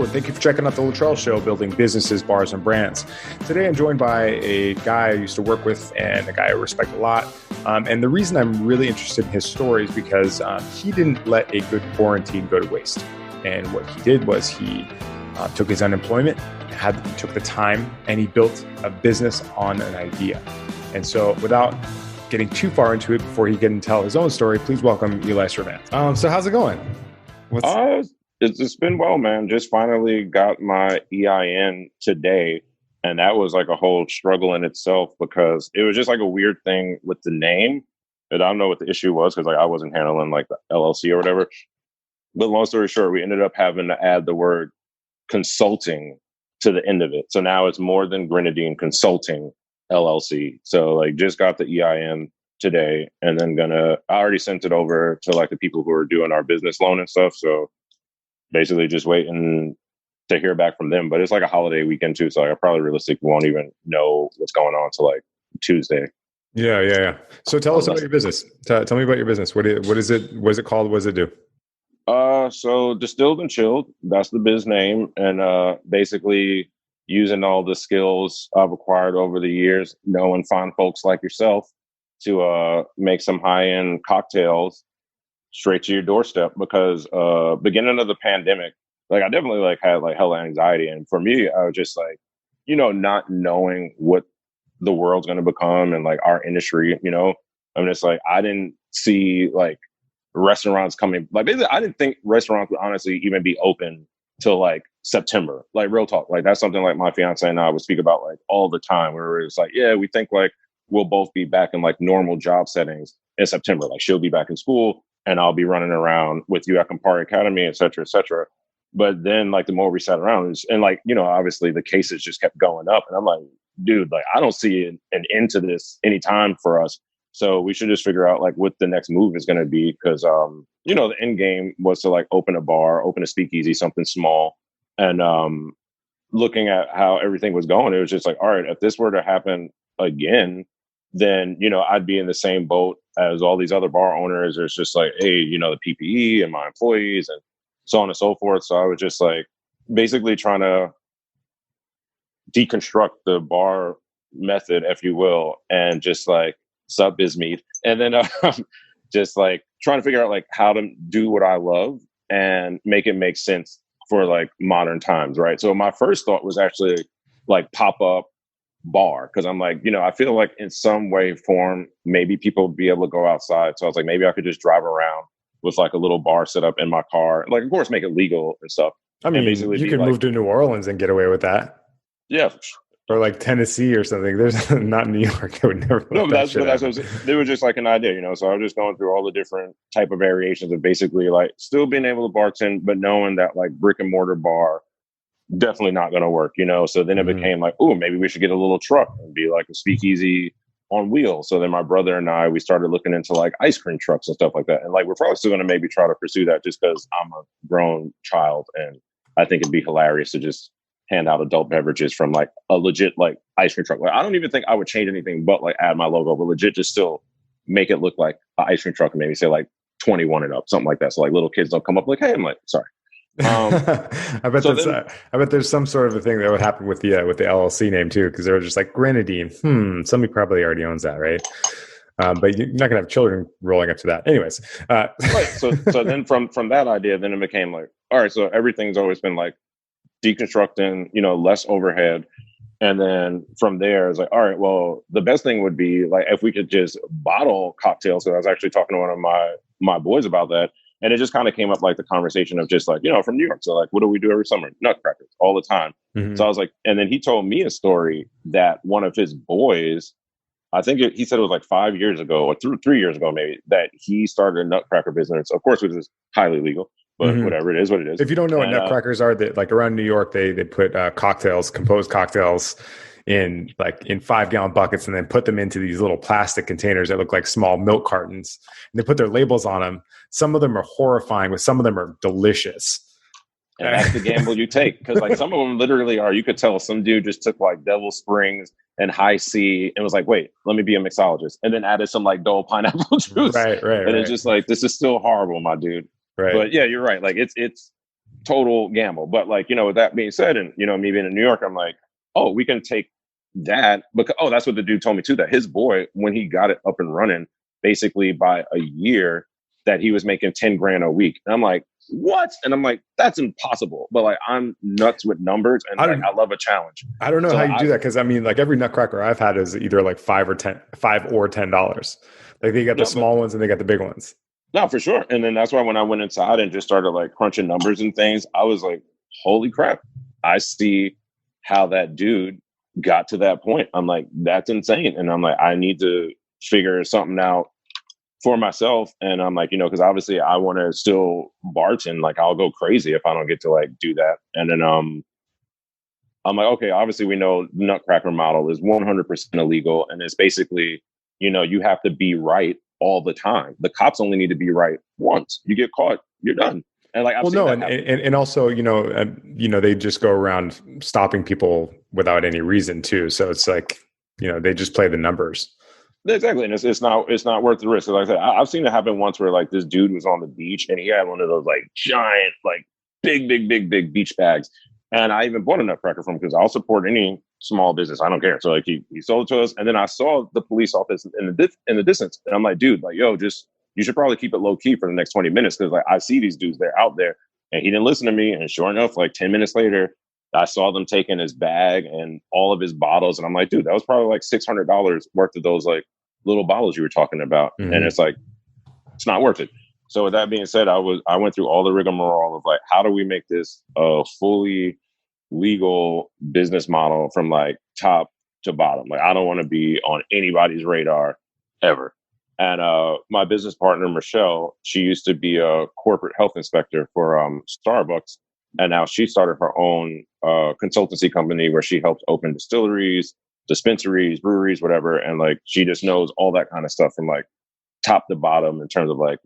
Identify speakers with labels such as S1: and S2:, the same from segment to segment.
S1: and thank you for checking out the Luttrell Show, building businesses, bars, and brands. Today, I'm joined by a guy I used to work with and a guy I respect a lot. And the reason I'm really interested in his story is because he didn't let a good quarantine go to waste. And what he did was he took his unemployment, took the time, and he built a business on an idea. And so without getting too far into it before he can tell his own story, please welcome Eli Servance. So how's it going?
S2: It's been well, man. Just finally got my EIN today. And that was like a whole struggle in itself because it was just like a weird thing with the name. And I don't know what the issue was because like I wasn't handling like the LLC or whatever. But long story short, we ended up having to add the word consulting to the end of it. So now it's More Than Grenadine Consulting LLC. So like just got the EIN today and then I already sent it over to like the people who are doing our business loan and stuff. So basically just waiting to hear back from them. But it's like a holiday weekend too. So like I probably realistically won't even know what's going on till like Tuesday.
S1: Yeah. So tell us about your business. Tell me about your business. What is it? What is it called? What does it do?
S2: So Distilled and Chilled, that's the biz name. And basically using all the skills I've acquired over the years, knowing fine folks like yourself to make some high-end cocktails straight to your doorstep. Because beginning of the pandemic, like I definitely like had like hella anxiety. And for me, I was just like, not knowing what the world's going to become and like our industry, I'm just like, I didn't see like restaurants coming. Like basically, I didn't think restaurants would honestly even be open till like September. Like real talk. Like that's something like my fiance and I would speak about like all the time where it's like, yeah, we think like we'll both be back in like normal job settings in September. Like she'll be back in school and I'll be running around with you at Campari Academy, et cetera, et cetera. But then like the more we sat around and like, obviously the cases just kept going up and I'm like, dude, like I don't see an end to this anytime for us. So we should just figure out like what the next move is going to be. Cause, the end game was to like open a bar, open a speakeasy, something small. And looking at how everything was going, it was just like, all right, if this were to happen again, then, I'd be in the same boat as all these other bar owners. It's just like, hey, the PPE and my employees and so on and so forth. So I was just like basically trying to deconstruct the bar method, if you will, and just like sub biz meat. And then just like trying to figure out like how to do what I love and make it make sense for like modern times. Right. So my first thought was actually like pop up bar. Cause I'm like, I feel like in some way, form, maybe people would be able to go outside. So I was like, maybe I could just drive around with like a little bar set up in my car. Like, of course, make it legal and stuff.
S1: I mean, basically you could move to New Orleans and get away with that.
S2: Yeah.
S1: Or like Tennessee or something. There's not New York. I would never.
S2: No, but it was just like an idea, So I was just going through all the different type of variations of basically like still being able to bartend, but knowing that like brick and mortar bar definitely not going to work, So then it became like, oh, maybe we should get a little truck and be like a speakeasy on wheels. So then my brother and I, we started looking into like ice cream trucks and stuff like that. And like, we're probably still going to maybe try to pursue that just because I'm a grown child. And I think it'd be hilarious to just hand out adult beverages from like a legit like ice cream truck. Like, I don't even think I would change anything but like add my logo, but legit just still make it look like an ice cream truck and maybe say like 21 and up, something like that. So like little kids don't come up like, hey, I'm like, sorry.
S1: I bet there's some sort of a thing that would happen with the LLC name too, because they were just like Grenadine. Somebody probably already owns that, right? But you're not gonna have children rolling up to that, anyways.
S2: Right. So then from that idea, then it became like, all right. So everything's always been like deconstructing, less overhead, and then from there, it's like, all right. Well, the best thing would be like if we could just bottle cocktails. So I was actually talking to one of my boys about that. And it just kind of came up like the conversation of just like, from New York. So like, what do we do every summer? Nutcrackers all the time. Mm-hmm. So I was like, and then he told me a story that one of his boys, I think he said it was like 5 years ago or 3 years ago, maybe, that he started a nutcracker business. Of course, which is highly legal, but whatever, it is what it is.
S1: If you don't know what nutcrackers are, that like around New York, they put composed cocktails in 5-gallon buckets and then put them into these little plastic containers that look like small milk cartons. And they put their labels on them. Some of them are horrifying, but some of them are delicious.
S2: And that's the gamble you take. Because like some of them literally are, you could tell some dude just took like Devil Springs and High C and was like, wait, let me be a mixologist. And then added some like Dole pineapple juice.
S1: Right.
S2: And it's just like, this is still horrible, my dude.
S1: Right.
S2: But yeah, you're right. Like it's total gamble. But like, with that being said, and me being in New York, I'm like, oh, we can take that because that's what the dude told me too, that his boy, when he got it up and running, basically by a year, that he was making 10 grand a week. And I'm like, what? And I'm like, that's impossible. But like, I'm nuts with numbers, and I love a challenge.
S1: I don't know how you do that, because I mean, like every nutcracker I've had is either like $5 or $10. Like they got the small ones and they got the big ones.
S2: No, for sure. And then that's why when I went inside and just started like crunching numbers and things, I was like, holy crap, I see how that dude got to that point. I'm like, that's insane. And I'm like, I need to figure something out for myself. And I'm like, because obviously I want to still bartend. Like I'll go crazy if I don't get to like do that. And then I'm like, okay, obviously we know the nutcracker model is 100% illegal. And it's basically, you have to be right all the time. The cops only need to be right once. You get caught, you're done. And like,
S1: and also, they just go around stopping people without any reason too. So it's like, they just play the numbers.
S2: Exactly. And it's not worth the risk. Like I said, I've seen it happen once where like this dude was on the beach and he had one of those like giant, like big beach bags. And I even bought a nutcracker from him because I'll support any small business. I don't care. So like he sold it to us. And then I saw the police office in the distance. And I'm like, dude, like, yo, you should probably keep it low key for the next 20 minutes. Cause like I see these dudes, they're out there. And he didn't listen to me. And sure enough, like 10 minutes later, I saw them taking his bag and all of his bottles. And I'm like, dude, that was probably like $600 worth of those like little bottles you were talking about. Mm-hmm. And it's like, it's not worth it. So with that being said, I went through all the rigmarole of like, how do we make this a fully legal business model from like top to bottom? Like, I don't want to be on anybody's radar ever. And my business partner, Michelle, she used to be a corporate health inspector for Starbucks. And now she started her own consultancy company where she helps open distilleries, dispensaries, breweries, whatever. And like, she just knows all that kind of stuff from like top to bottom in terms of like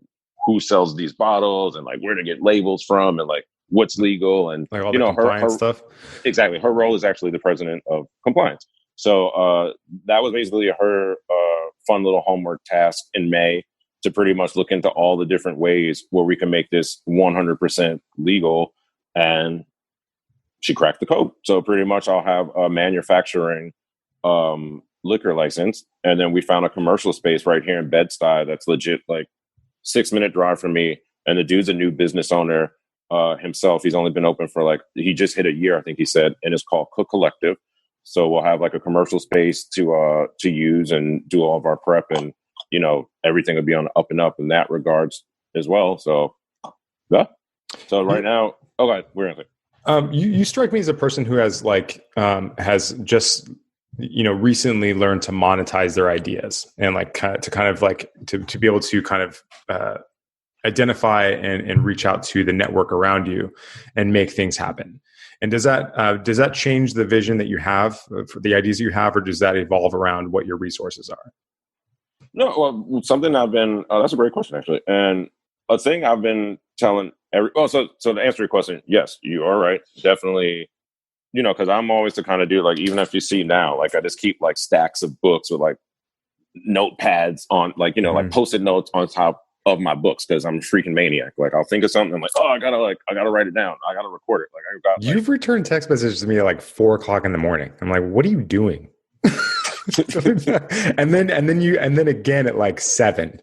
S2: who sells these bottles and like where to get labels from and like what's legal and
S1: like all the compliance stuff.
S2: Exactly. Her role is actually the president of compliance. So that was basically her fun little homework task in May to pretty much look into all the different ways where we can make this 100% legal. And she cracked the code. So pretty much I'll have a manufacturing liquor license. And then we found a commercial space right here in Bed-Stuy that's legit like 6-minute drive from me. And the dude's a new business owner himself. He's only been open for he just hit a year, I think he said, and it's called Cook Collective. So we'll have like a commercial space to use and do all of our prep, and everything will be on the up and up in that regards as well. So yeah. So right now, okay, we're in it.
S1: You strike me as a person who has has just recently learned to monetize their ideas and to be able to kind of identify and reach out to the network around you and make things happen. And does that change the vision that you have for the ideas you have, or does that evolve around what your resources are?
S2: No, well, something I've been, that's a great question actually. And a thing I've been telling so to answer your question, yes, you are right. Definitely, because I'm always the kind of dude, like, even if you see now, like I just keep like stacks of books with like notepads on, like, like Post-it notes on top of my books, because I'm a freaking maniac. Like I'll think of something, I'm like, oh, I gotta write it down. I gotta record it.
S1: You've returned text messages to me at like 4:00 in the morning. I'm like, what are you doing? and then again at like 7.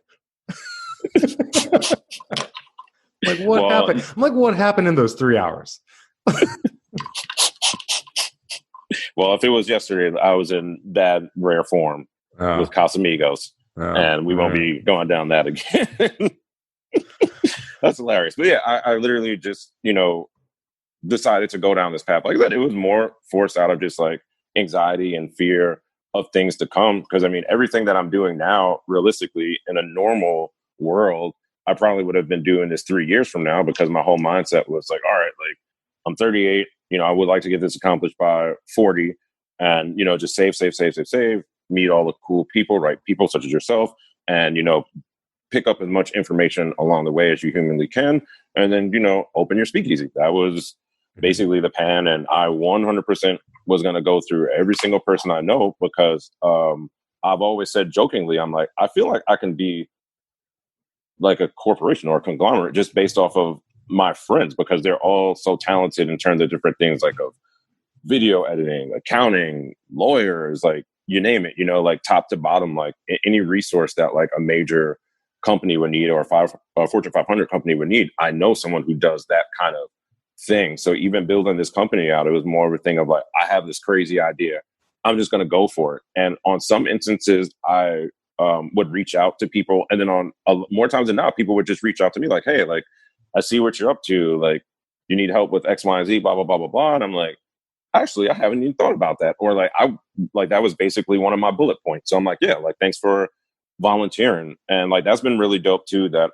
S1: Like what happened? I'm like, what happened in those 3 hours?
S2: Well, if it was yesterday, I was in that rare form with Casamigos. And we won't be going down that again. That's hilarious. But yeah, I literally just, decided to go down this path. Like that, it was more forced out of just like anxiety and fear of things to come. Because I mean, everything that I'm doing now, realistically, in a normal world, I probably would have been doing this 3 years from now, because my whole mindset was like, all right, like I'm 38, I would like to get this accomplished by 40 and, just save, meet all the cool people, right? People such as yourself, and, pick up as much information along the way as you humanly can. And then, open your speakeasy. That was basically the plan. And I 100% was going to go through every single person I know, because I've always said jokingly, I'm like, I feel like I can be like a corporation or a conglomerate just based off of my friends because they're all so talented in terms of different things like of video editing, accounting, lawyers, like you name it, like top to bottom, like any resource that like a major company would need or a Fortune 500 company would need. I know someone who does that kind of thing. So even building this company out, it was more of a thing of like, I have this crazy idea. I'm just going to go for it. And on some instances, I would reach out to people. And then on more times than not, people would just reach out to me like, hey, like, I see what you're up to. Like, you need help with X, Y, and Z, blah, blah, blah, blah, blah. And I'm like, actually, I haven't even thought about that. Or like, that was basically one of my bullet points. So I'm like, yeah, like, thanks for volunteering. And like, that's been really dope too, that,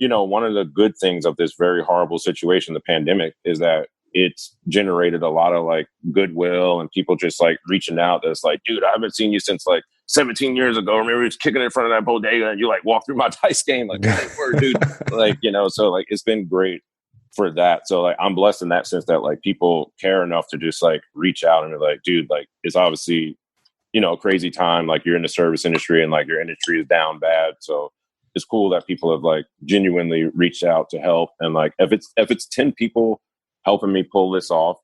S2: one of the good things of this very horrible situation, the pandemic, is that it's generated a lot of like goodwill and people just like reaching out. That's like, dude, I haven't seen you since like 17 years ago. Remember just kicking in front of that bodega and you like walk through my dice game. Like, hey, word, dude. Like, so like, it's been great for that. So like, I'm blessed in that sense that like people care enough to just like reach out and be like, dude, like it's obviously, a crazy time. Like you're in the service industry and like your industry is down bad. So it's cool that people have like genuinely reached out to help. And like, if it's 10 people helping me pull this off,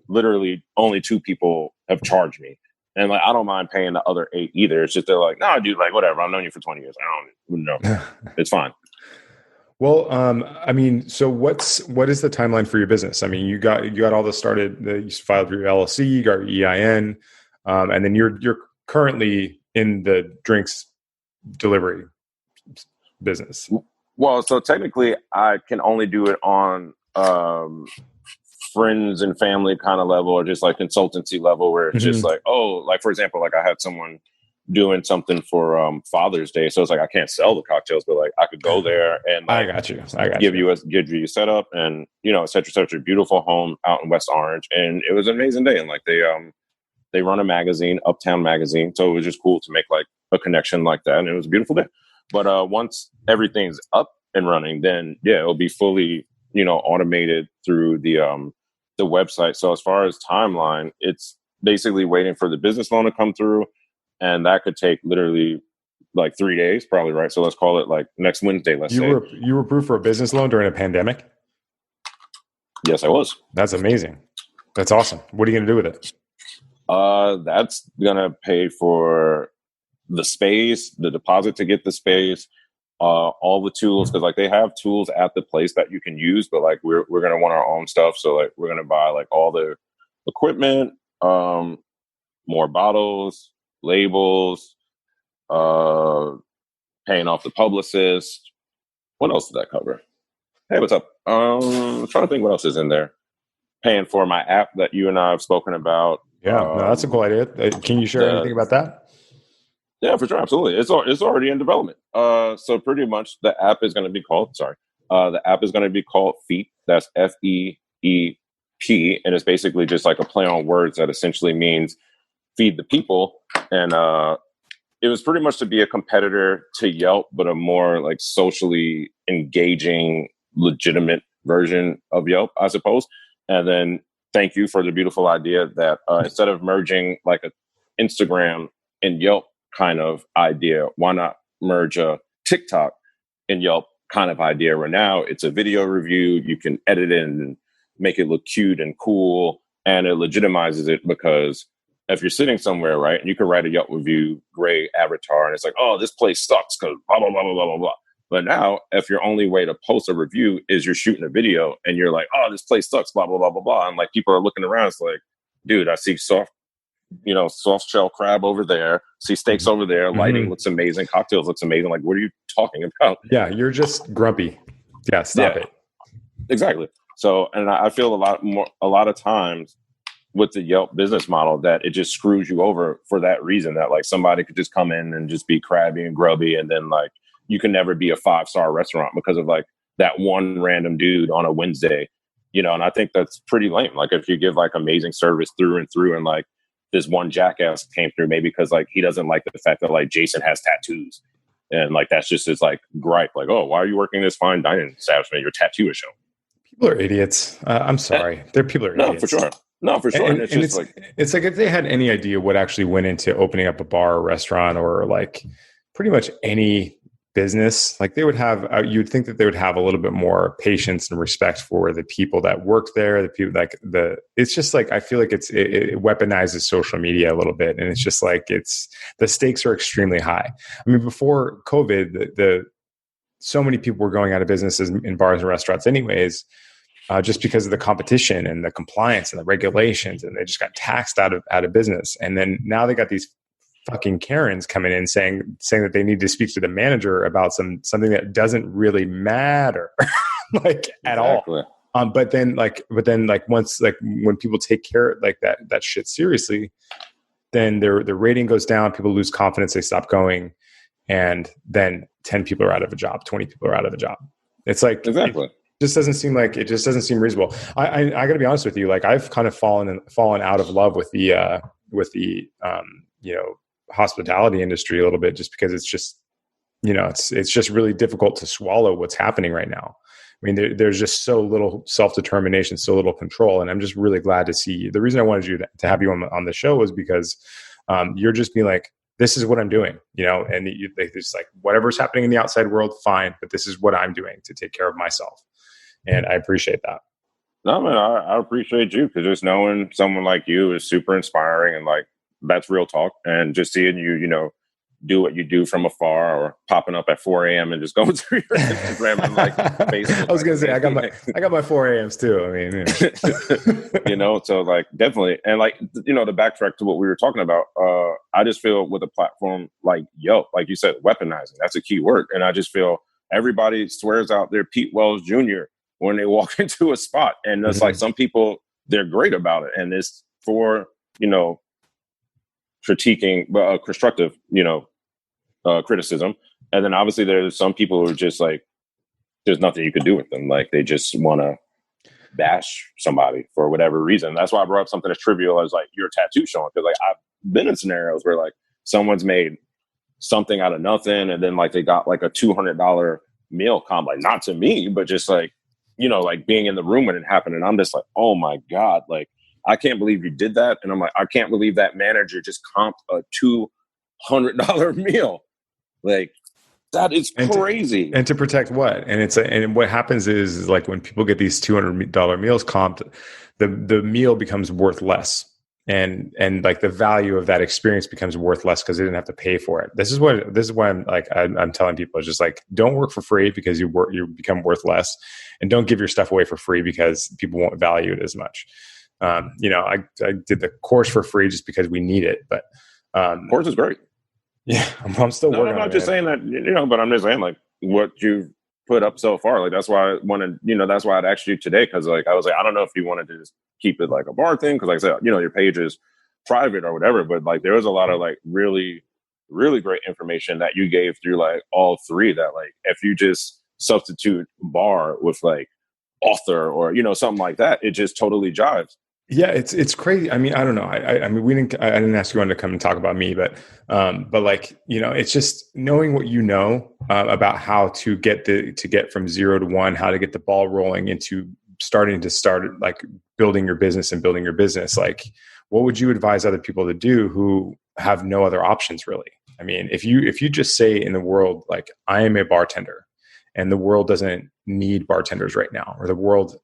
S2: literally only 2 people have charged me. And like, I don't mind paying the other 8 either. It's just, they're like, nah, dude, like whatever. I've known you for 20 years. I don't know. It's fine.
S1: Well, I mean, so what is the timeline for your business? I mean, you got all this started, you filed your LLC, you got your EIN, and then you're currently in the drinks delivery business.
S2: Well, so technically I can only do it on friends and family kind of level or just like consultancy level where it's just like, oh, like for example, like I had someone doing something for Father's Day. So it's like I can't sell the cocktails, but like I could go there and like,
S1: I got you.
S2: Give you a setup and et cetera, et cetera. Beautiful home out in West Orange. And it was an amazing day. And like they run a magazine, Uptown Magazine. So it was just cool to make like a connection like that. And it was a beautiful day. But once everything's up and running, then yeah, it'll be fully, automated through the website. So as far as timeline, it's basically waiting for the business loan to come through. And that could take literally like 3 days, probably, right? So let's call it like next Wednesday, let's say.
S1: You were approved for a business loan during a pandemic?
S2: Yes, I was.
S1: That's amazing. That's awesome. What are you going to do with it?
S2: That's going to pay for the space, the deposit to get the space, all the tools. Cause like they have tools at the place that you can use, but like we're going to want our own stuff. So like we're going to buy like all the equipment, more bottles, labels, paying off the publicist. What else did that cover? Hey, what's up? I'm trying to think what else is in there. Paying for my app that you and I have spoken about.
S1: Yeah, no, that's a cool idea. Can you share anything about that?
S2: Yeah, for sure. Absolutely. It's already in development. So pretty much the app is going to be called, Feet. That's FEEP. And it's basically just like a play on words that essentially means feed the people. And it was pretty much to be a competitor to Yelp, but a more like socially engaging, legitimate version of Yelp, I suppose. And then thank you for the beautiful idea that instead of merging like an Instagram and Yelp kind of idea, why not merge a TikTok and Yelp kind of idea where now it's a video review, you can edit it and make it look cute and cool, and it legitimizes it because if you're sitting somewhere, right, and you can write a Yelp review, gray avatar, and it's like, oh, this place sucks because blah, blah, blah, blah, blah, blah, blah. But now, if your only way to post a review is you're shooting a video and you're like, oh, this place sucks, blah, blah, blah, blah, blah. And like people are looking around, it's like, dude, I see soft shell crab over there, see steaks over there, lighting looks amazing, cocktails looks amazing. Like, what are you talking about?
S1: Yeah, you're just grumpy. Yeah, stop it.
S2: Exactly. So, and I feel a lot of times with the Yelp business model that it just screws you over for that reason, that like somebody could just come in and just be crabby and grubby, and then like you can never be a 5-star restaurant because of like that one random dude on a Wednesday, and I think that's pretty lame. Like if you give like amazing service through and through, and like this one jackass came through maybe because like he doesn't like the fact that like Jason has tattoos, and like that's just his like gripe, like, oh, why are you working this fine dining establishment? Your tattoo is shown.
S1: People are idiots. I'm sorry. People are idiots.
S2: No, for sure.
S1: And it's like if they had any idea what actually went into opening up a bar or restaurant or like pretty much any business, like they would have, you'd think that they would have a little bit more patience and respect for the people that work there, the people like it's just like, I feel like it weaponizes social media a little bit. And it's just like, the stakes are extremely high. I mean, before COVID, so many people were going out of businesses in bars and restaurants anyways, just because of the competition and the compliance and the regulations, and they just got taxed out of business. And then now they got these fucking Karens coming in saying that they need to speak to the manager about something that doesn't really matter, like at all. But then once, like when people take care like that shit seriously, then their rating goes down. People lose confidence. They stop going, and then 10 people are out of a job. 20 people are out of a job. It's like
S2: exactly.
S1: It just doesn't seem reasonable. I got to be honest with you. Like I've kind of fallen out of love with the hospitality industry a little bit, just because it's just, it's just really difficult to swallow what's happening right now. I mean, there's just so little self-determination, so little control. And I'm just really glad to see, the reason I wanted you to have you on the show was because you're just being like, this is what I'm doing, and it's like, whatever's happening in the outside world, fine. But this is what I'm doing to take care of myself. And I appreciate that.
S2: No, man, I appreciate you, because just knowing someone like you is super inspiring, and like, that's real talk. And just seeing you, do what you do from afar, or popping up at 4 a.m. and just going through your Instagram and like Facebook.
S1: I was gonna say I got my 4 a.m.s too. I mean,
S2: so like definitely, and like to backtrack to what we were talking about. I just feel with a platform like Yelp, like you said, weaponizing. That's a key word, and I just feel everybody swears out their Pete Wells Jr. when they walk into a spot, and it's like some people, they're great about it, and it's for critiquing, constructive, criticism. And then obviously there's some people who are just like, there's nothing you can do with them. Like they just want to bash somebody for whatever reason. That's why I brought up something as trivial as like your tattoo showing. Because like I've been in scenarios where like someone's made something out of nothing, and then like they got like a $200 meal comp, like not to me, but just like, like being in the room when it happened. And I'm just like, oh my God, like, I can't believe you did that. And I'm like, I can't believe that manager just comped a $200 meal. Like, that is crazy.
S1: And to protect what? And what happens is like when people get these $200 meals comped, the meal becomes worth less. And like the value of that experience becomes worth less because they didn't have to pay for it. This is why I'm like, I'm telling people, it's just like, don't work for free because you become worth less, and don't give your stuff away for free because people won't value it as much. I did the course for free just because we need it, but
S2: course is great.
S1: Yeah, I'm still working on it.
S2: I'm not just saying that, but I'm just saying like what you've put up so far. Like that's why I wanted, that's why I'd asked you today, because like I was like, I don't know if you wanted to just keep it like a bar thing, because like I said, your page is private or whatever, but like there was a lot of like really, really great information that you gave through like all three, that like if you just substitute bar with like author or something like that, it just totally jives.
S1: Yeah, it's crazy. I mean, I don't know. I mean, I didn't ask you on to come and talk about me, but like, it's just knowing what about how to get from 0 to 1, how to get the ball rolling into starting like building your business and building your business. Like, what would you advise other people to do who have no other options really? I mean, if you just say in the world, like, I am a bartender, and the world doesn't need bartenders right now, or the world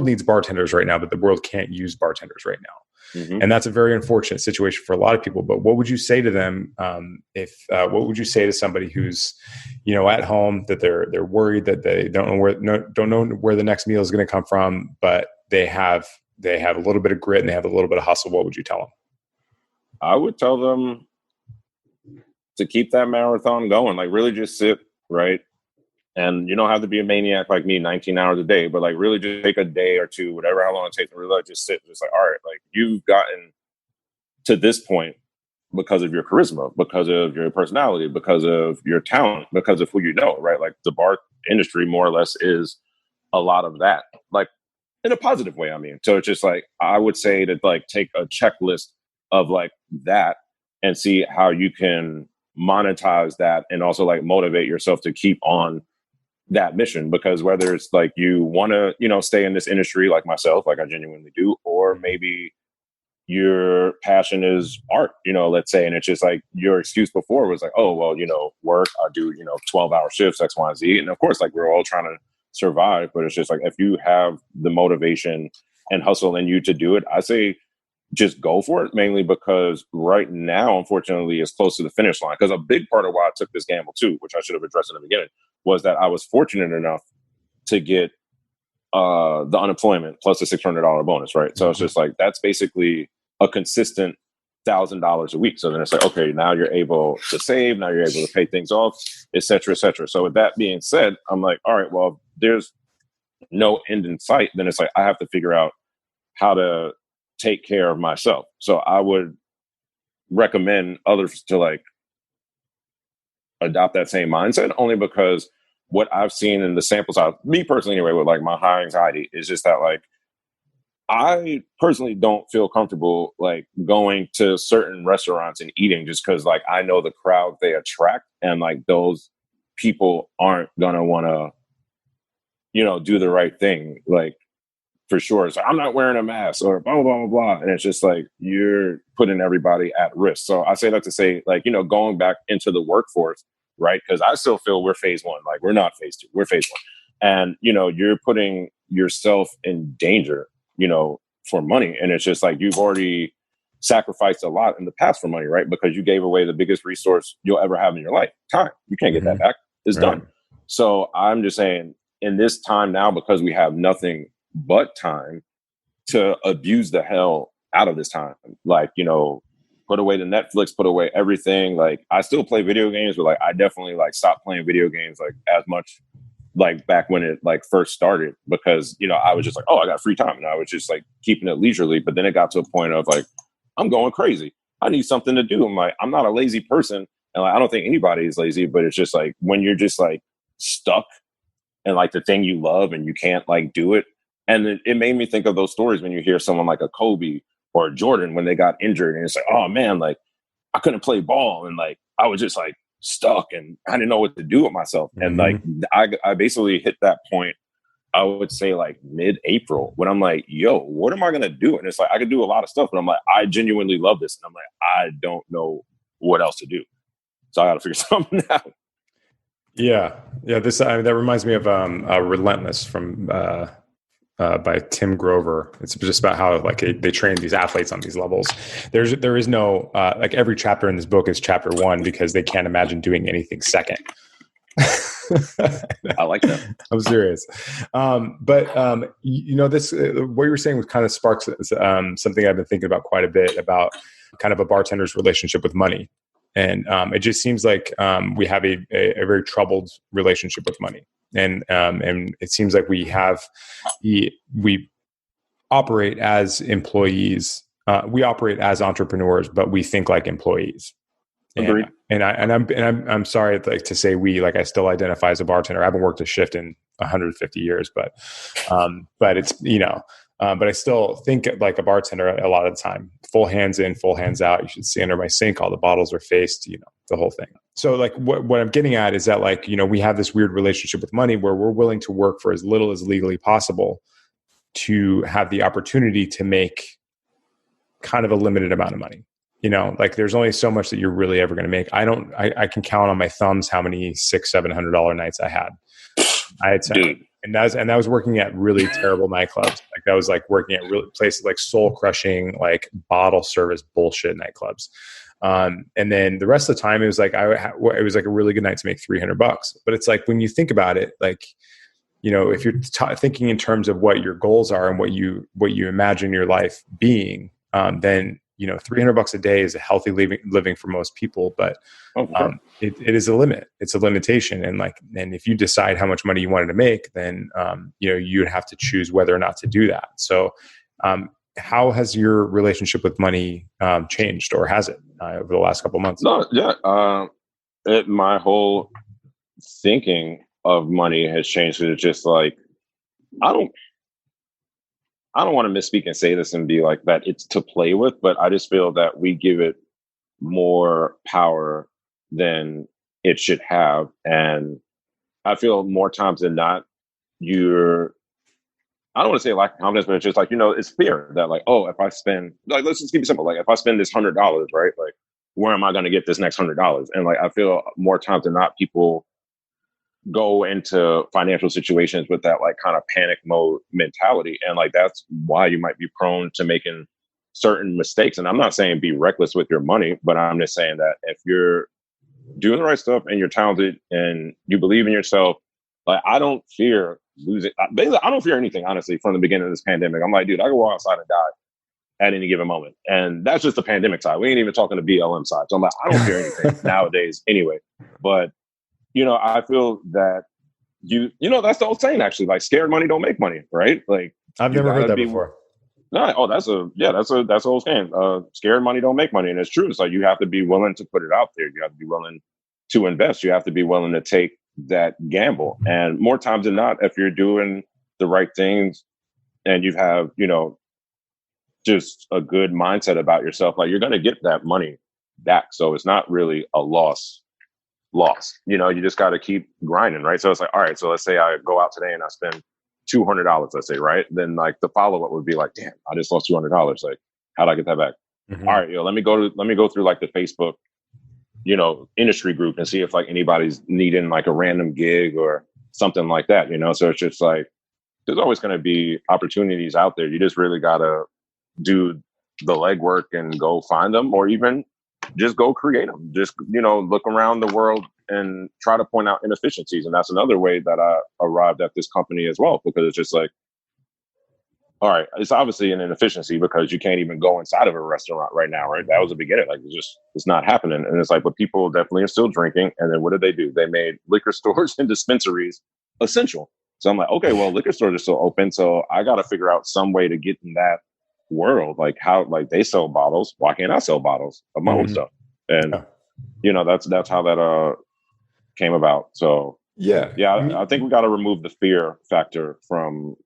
S1: needs bartenders right now, but the world can't use bartenders right now. Mm-hmm. And that's a very unfortunate situation for a lot of people. But what would you say to them? What would you say to somebody who's, at home, that they're worried that they don't know where the next meal is going to come from, but they have a little bit of grit and they have a little bit of hustle? What would you tell them?
S2: I would tell them to keep that marathon going. Like really just sit, right? And you don't have to be a maniac like me, 19 hours a day, but like really just take a day or two, whatever, how long it takes to really just sit. Just like, all right, like you've gotten to this point because of your charisma, because of your personality, because of your talent, because of who you know, right? Like the bar industry more or less is a lot of that, like in a positive way. I mean, so it's just like, I would say to like take a checklist of like that and see how you can monetize that, and also like motivate yourself to keep on that mission. Because whether it's like you want to, stay in this industry like myself, like I genuinely do, or maybe your passion is art, let's say, and it's just like your excuse before was like, oh, well, work, I do, 12-hour shifts, X, Y, and Z. And of course, like we're all trying to survive, but it's just like, if you have the motivation and hustle in you to do it, I say just go for it, mainly because right now, unfortunately, it's close to the finish line. Because a big part of why I took this gamble too, which I should have addressed in the beginning, was that I was fortunate enough to get the unemployment plus the $600 bonus, right? So it's just like, that's basically a consistent $1,000 a week. So then it's like, okay, now you're able to save, now you're able to pay things off, et cetera, et cetera. So with that being said, I'm like, all right, well, there's no end in sight. Then it's like, I have to figure out how to take care of myself. So I would recommend others to like adopt that same mindset, only because what I've seen in the sample size, me personally anyway, with like my high anxiety, is just that like, I personally don't feel comfortable like going to certain restaurants and eating, just because like I know the crowd they attract, and like those people aren't gonna want to, do the right thing, like for sure. So I'm not wearing a mask or blah, blah, blah, blah, blah. And it's just like, you're putting everybody at risk. So I say that to say, like, going back into the workforce, right? Because I still feel we're phase one, like we're not phase two, we're phase one. And, you're putting yourself in danger, for money. And it's just like, you've already sacrificed a lot in the past for money, right? Because you gave away the biggest resource you'll ever have in your life, time. You can't get that back. It's done. So I'm just saying, in this time now, because we have nothing but time, to abuse the hell out of this time. Like, put away the Netflix, put away everything. Like, I still play video games, but like I definitely like stopped playing video games like as much like back when it like first started, because I was just like, oh, I got free time, and I was just like keeping it leisurely. But then it got to a point of like, I'm going crazy, I need something to do. I'm like, I'm not a lazy person, and like I don't think anybody is lazy, but it's just like when you're just like stuck in like the thing you love and you can't like do it. And it made me think of those stories when you hear someone like a Kobe or a Jordan when they got injured, and it's like, oh man, like I couldn't play ball, and like I was just like stuck, and I didn't know what to do with myself. And like I basically hit that point, I would say like mid-April, when I'm like, yo, what am I gonna do? And it's like I could do a lot of stuff, but I'm like, I genuinely love this, and I'm like, I don't know what else to do, so I got to figure something out.
S1: Yeah. This that reminds me of Relentless from by Tim Grover. It's just about how like they train these athletes on these levels. There is no like every chapter in this book is chapter one, because they can't imagine doing anything second.
S2: I like that.
S1: I'm serious. But this what you were saying was kind of sparks something I've been thinking about quite a bit, about kind of a bartender's relationship with money. And it just seems like we have a very troubled relationship with money. And it seems like we operate as employees. We operate as entrepreneurs, but we think like employees.
S2: Agreed.
S1: I'm sorry, like to say we, like I still identify as a bartender. I haven't worked a shift in 150 years, but it's but I still think like a bartender a lot of the time. Full hands in, full hands out. You should see under my sink, all the bottles are faced, the whole thing. So like what I'm getting at is that like, we have this weird relationship with money where we're willing to work for as little as legally possible to have the opportunity to make kind of a limited amount of money. Like there's only so much that you're really ever going to make. I can count on my thumbs how many $600-$700 nights I had. I had some, and that was working at really terrible nightclubs. Like that was like working at real places like soul crushing, like bottle service bullshit nightclubs. And then the rest of the time it was like it was like a really good night to make $300. But it's like when you think about it, like if you're thinking in terms of what your goals are and what you imagine your life being, then $300 a day is a healthy living for most people, but it is a limit. It's a limitation. And if you decide how much money you wanted to make, then, you'd have to choose whether or not to do that. So, how has your relationship with money, changed, or has it over the last couple of months?
S2: No, yeah. My whole thinking of money has changed. It's just like, I don't want to misspeak and say this and be like that it's to play with, but I just feel that we give it more power than it should have. And I feel more times than not, I don't want to say lack of confidence, but it's just like, it's fear that like, oh, if I spend, like, let's just keep it simple. Like if I spend this $100, right? Like, where am I going to get this next $100? And like, I feel more times than not, people go into financial situations with that like kind of panic mode mentality. And like, that's why you might be prone to making certain mistakes. And I'm not saying be reckless with your money, but I'm just saying that if you're doing the right stuff and you're talented and you believe in yourself, like I don't fear losing. Basically, I don't fear anything, honestly, from the beginning of this pandemic. I'm like, dude, I can walk outside and die at any given moment. And that's just the pandemic side. We ain't even talking the BLM side. So I'm like, I don't fear anything nowadays anyway. But, I feel that that's the old saying, actually, like scared money don't make money, right? Like
S1: I've never heard that before.
S2: No, oh, that's an old saying. Scared money don't make money. And it's true. It's like you have to be willing to put it out there. You have to be willing to invest. You have to be willing to take that gamble. And more times than not, if you're doing the right things and you have, just a good mindset about yourself, like you're going to get that money back. So it's not really a loss. You just got to keep grinding, right? So it's like, all right, so let's say I go out today and I spend $200, let's say, right? Then like the follow-up would be like, damn, I just lost $200. Like, how'd I get that back? Mm-hmm. All right, let me go through like the Facebook, industry group and see if like anybody's needing like a random gig or something like that, So it's just like, there's always going to be opportunities out there. You just really got to do the legwork and go find them, or even just go create them. Just, look around the world and try to point out inefficiencies. And that's another way that I arrived at this company as well, because it's just like, all right, it's obviously an inefficiency because you can't even go inside of a restaurant right now, right? That was the beginning. Like, it's not happening. And it's like, but people definitely are still drinking. And then what did they do? They made liquor stores and dispensaries essential. So I'm like, okay, well, liquor stores are still open. So I got to figure out some way to get in that world. Like how, like they sell bottles. Why can't I sell bottles of my own stuff? And, that's how that came about. So I think we got to remove the fear factor from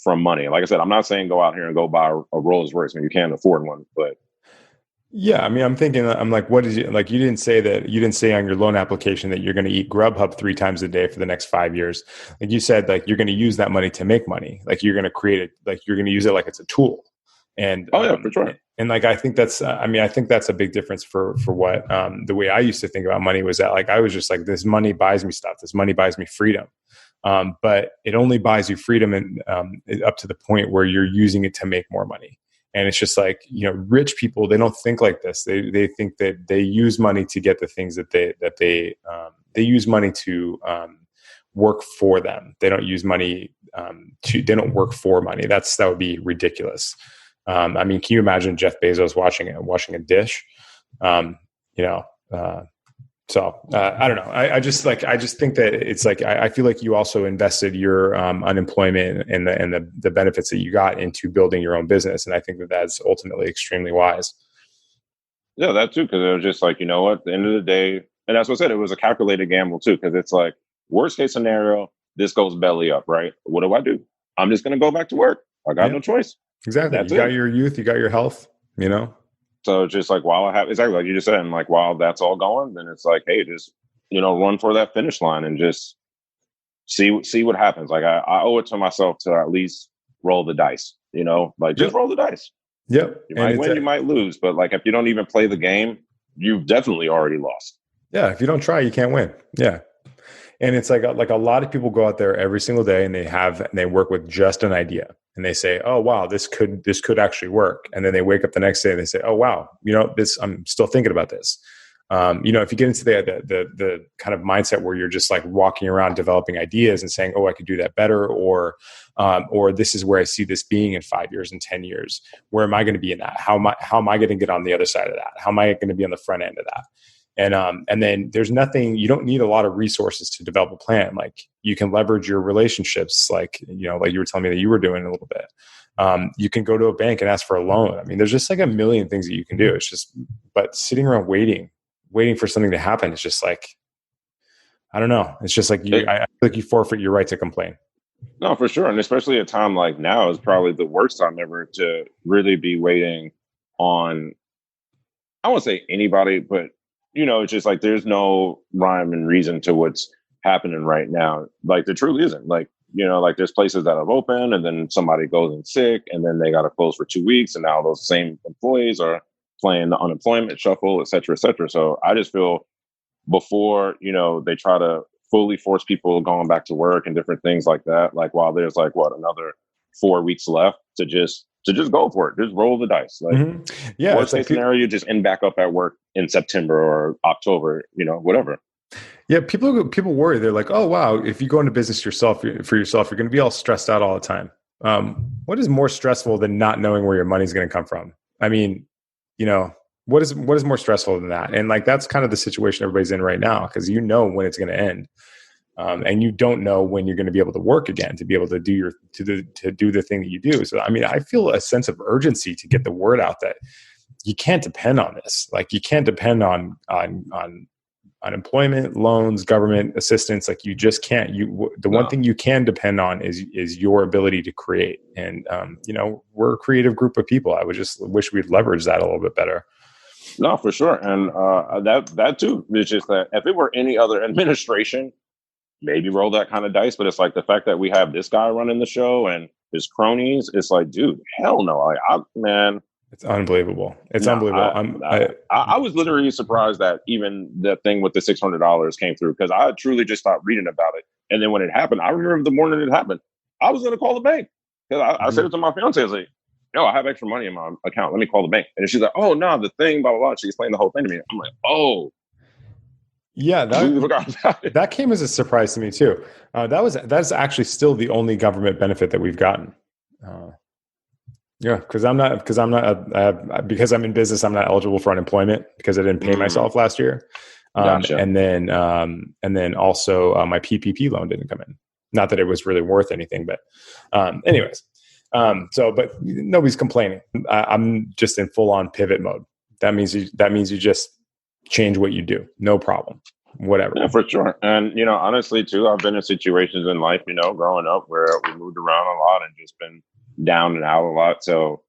S2: money. Like I said, I'm not saying go out here and go buy a Rolls Royce when you can't afford one, but
S1: yeah, I mean, I'm thinking, I'm like, what is it? Like, you didn't say on your loan application that you're going to eat Grubhub 3 times a day for the next 5 years. Like you said, like you're going to use that money to make money. Like you're going to create it, like you're going to use it like it's a tool. And
S2: for sure.
S1: And like I think that's I think that's a big difference for what the way I used to think about money was that like I was just like, this money buys me stuff. This money buys me freedom. But it only buys you freedom and up to the point where you're using it to make more money. And it's just like, rich people, they don't think like this. They think that they use money to get the things that they use money to work for them. They don't use money they don't work for money. That would be ridiculous. I mean, can you imagine Jeff Bezos washing a dish? So I don't know. I just think that it's like I feel like you also invested your unemployment and the benefits that you got into building your own business, and I think that that's ultimately extremely wise.
S2: Yeah, that too, because it was just like, at the end of the day, and that's what I said. It was a calculated gamble too, because it's like worst case scenario, this goes belly up, right? What do? I'm just going to go back to work. I got no choice.
S1: Exactly. You got your youth, you got your health.
S2: So just like while I have, exactly like you just said, and like while that's all going, then it's like, hey, just run for that finish line and just see what happens. Like I owe it to myself to at least roll the dice. Just roll the dice.
S1: Yep.
S2: You might win, you might lose, but like if you don't even play the game, you've definitely already lost.
S1: Yeah, if you don't try, you can't win. Yeah. And it's like a lot of people go out there every single day and they work with just an idea and they say, oh, wow, this could actually work. And then they wake up the next day and they say, oh, wow, I'm still thinking about this. If you get into the kind of mindset where you're just like walking around developing ideas and saying, oh, I could do that better, or this is where I see this being in 5 years and 10 years. Where am I going to be in that? How am I going to get on the other side of that? How am I going to be on the front end of that? And then there's nothing, you don't need a lot of resources to develop a plan. Like you can leverage your relationships, like you were telling me that you were doing a little bit. You can go to a bank and ask for a loan. I mean, there's just like a million things that you can do. It's just, but sitting around waiting for something to happen is just like, I don't know. It's just like I feel like you forfeit your right to complain.
S2: No, for sure. And especially a time like now is probably the worst time ever to really be waiting on, I won't say anybody, but it's just like there's no rhyme and reason to what's happening right now. Like there truly isn't. Like like there's places that have opened and then somebody goes in sick and then they got to close for 2 weeks. And now those same employees are playing the unemployment shuffle, et cetera, et cetera. So I just feel before, they try to fully force people going back to work and different things like that, like while there's like another 4 weeks left to just go for it, just roll the dice. Like
S1: yeah,
S2: worst case scenario, you just end back up at work in September or October, whatever.
S1: Yeah, people worry. They're like, oh wow, if you go into business for yourself, you're going to be all stressed out all the time. What is more stressful than not knowing where your money's going to come from? I mean, what is more stressful than that? And like that's kind of the situation everybody's in right now, because when it's going to end, and you don't know when you're going to be able to work again, to be able to do the thing that you do. So I mean, I feel a sense of urgency to get the word out that you can't depend on this. Like you can't depend on unemployment, loans, government assistance. Like you just can't. One thing you can depend on is your ability to create. And we're a creative group of people. I would just wish we'd leverage that a little bit better.
S2: No, for sure. And that too is just that if it were any other administration, maybe roll that kind of dice. But it's like the fact that we have this guy running the show and his cronies. It's like, dude, hell no. Man. It's
S1: unbelievable. Unbelievable.
S2: I was literally surprised that even the thing with the $600 came through, because I truly just stopped reading about it. And then when it happened, I remember the morning it happened, I was going to call the bank. Because I said it to my fiance. I was like, yo, I have extra money in my account. Let me call the bank. And she's like, oh, no, the thing, blah, blah, blah. She explained the whole thing to me. I'm like, oh.
S1: Yeah, that came as a surprise to me too. That's actually still the only government benefit that we've gotten. Because I'm in business, I'm not eligible for unemployment because I didn't pay myself last year.
S2: Gotcha.
S1: And then also my PPP loan didn't come in. Not that it was really worth anything, but anyways. But nobody's complaining. I'm just in full on pivot mode. That means you just change what you do. No problem. Whatever.
S2: Yeah, for sure. And, honestly too, I've been in situations in life, growing up where we moved around a lot and just been down and out a lot. So,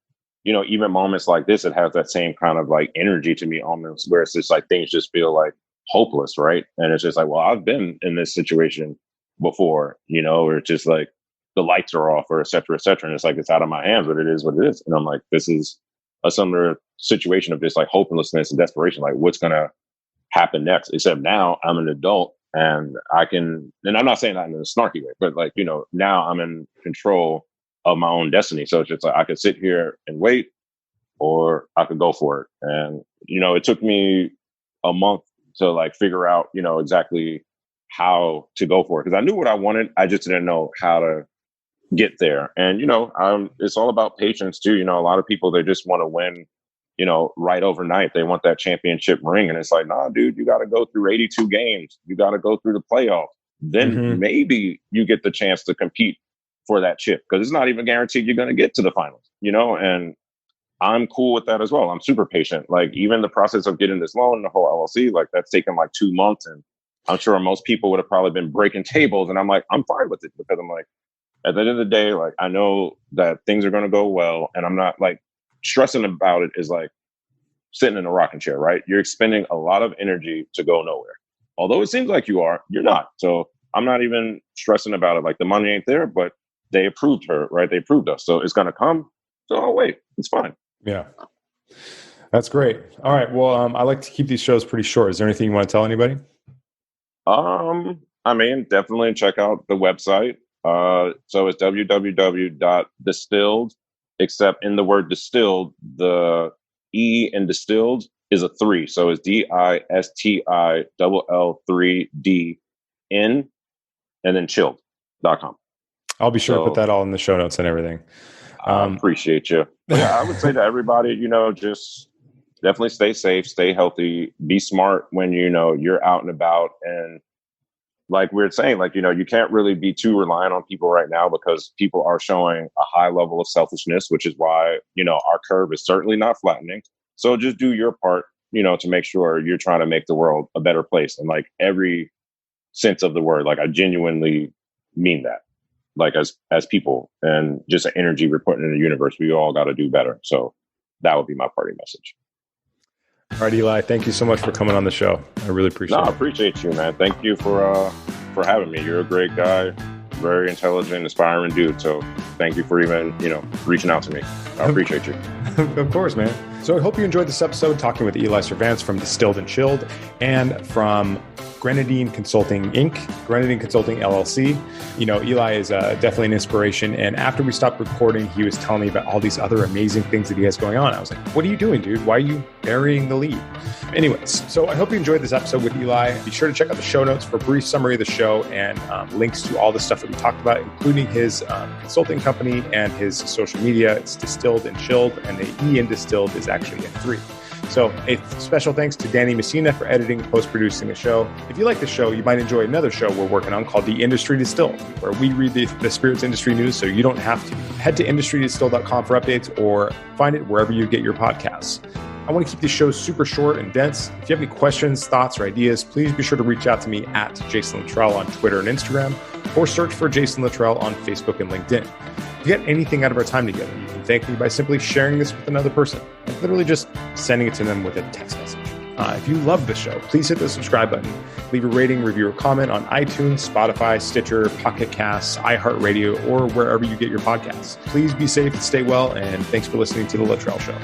S2: even moments like this, it has that same kind of like energy to me almost, where it's just like things just feel like hopeless, right? And it's just like, well, I've been in this situation before, where it's just like the lights are off or et cetera, et cetera. And it's like, it's out of my hands, but it is what it is. And I'm like, this is a similar situation of just like hopelessness and desperation. Like what's going to happen next? Except now I'm an adult and and I'm not saying that in a snarky way, but like, now I'm in control of my own destiny. So it's just like I could sit here and wait, or I could go for it. And it took me a month to like figure out exactly how to go for it, because I knew what I wanted. I just didn't know how to get there. And it's all about patience too. A lot of people, they just want to win right overnight. They want that championship ring, and it's like, nah, dude, you got to go through 82 games. You got to go through the playoffs. Then maybe you get the chance to compete for that chip, because it's not even guaranteed you're going to get to the finals, and I'm cool with that as well. I'm super patient. Like even the process of getting this loan, the whole LLC, like that's taken like 2 months. And I'm sure most people would have probably been breaking tables. And I'm like, I'm fine with it, because I'm like, at the end of the day, like I know that things are going to go well. And I'm not like stressing about it is like sitting in a rocking chair, right? You're expending a lot of energy to go nowhere. Although it seems like you're not. So I'm not even stressing about it. Like the money ain't there, but they approved her, right? They approved us. So it's going to come. So I'll wait. It's fine.
S1: Yeah. That's great. All right. Well, I like to keep these shows pretty short. Is there anything you want to tell anybody?
S2: I mean, definitely check out the website. So it's www.distilled, except in the word distilled, the E in distilled is a 3. So it's DISTILL3dN and then chilled.com.
S1: I'll be sure to put that all in the show notes and everything.
S2: I appreciate you. But yeah, I would say to everybody, just definitely stay safe, stay healthy, be smart when, you're out and about. And like we were saying, like, you can't really be too reliant on people right now, because people are showing a high level of selfishness, which is why, our curve is certainly not flattening. So just do your part, to make sure you're trying to make the world a better place. And like every sense of the word, like I genuinely mean that. Like as people, and just an energy we're putting in the universe, we all got to do better. So that would be my party message.
S1: All right, Eli, thank you so much for coming on the show. I really appreciate it.
S2: I appreciate you, man. Thank you for having me. You're a great guy. very intelligent, inspiring dude. So thank you for even, reaching out to me. I appreciate you.
S1: Of course, man. So I hope you enjoyed this episode talking with Eli Servance from Distilled and Chilled and from Grenadine Consulting Inc., Grenadine Consulting LLC. Eli is definitely an inspiration. And after we stopped recording, he was telling me about all these other amazing things that he has going on. I was like, what are you doing, dude? Why are you burying the lead? Anyways, so I hope you enjoyed this episode with Eli. Be sure to check out the show notes for a brief summary of the show and links to all the stuff that we talked about, including his consulting company and his social media. It's Distilled and Chilled, and the E in Distilled is actually a 3. So a special thanks to Danny Messina for editing and post-producing the show. If you like the show, you might enjoy another show we're working on called The Industry Distilled, where we read the spirits industry news so you don't have to. Head to industrydistilled.com for updates or find it wherever you get your podcasts. I want to keep this show super short and dense. If you have any questions, thoughts, or ideas, please be sure to reach out to me at Jason Luttrell on Twitter and Instagram, or search for Jason Luttrell on Facebook and LinkedIn. If you get anything out of our time together, you can thank me by simply sharing this with another person, like literally just sending it to them with a text message. If you love the show, please hit the subscribe button, leave a rating, review, or comment on iTunes, Spotify, Stitcher, Pocket Casts, iHeartRadio, or wherever you get your podcasts. Please be safe and stay well, and thanks for listening to The Luttrell Show.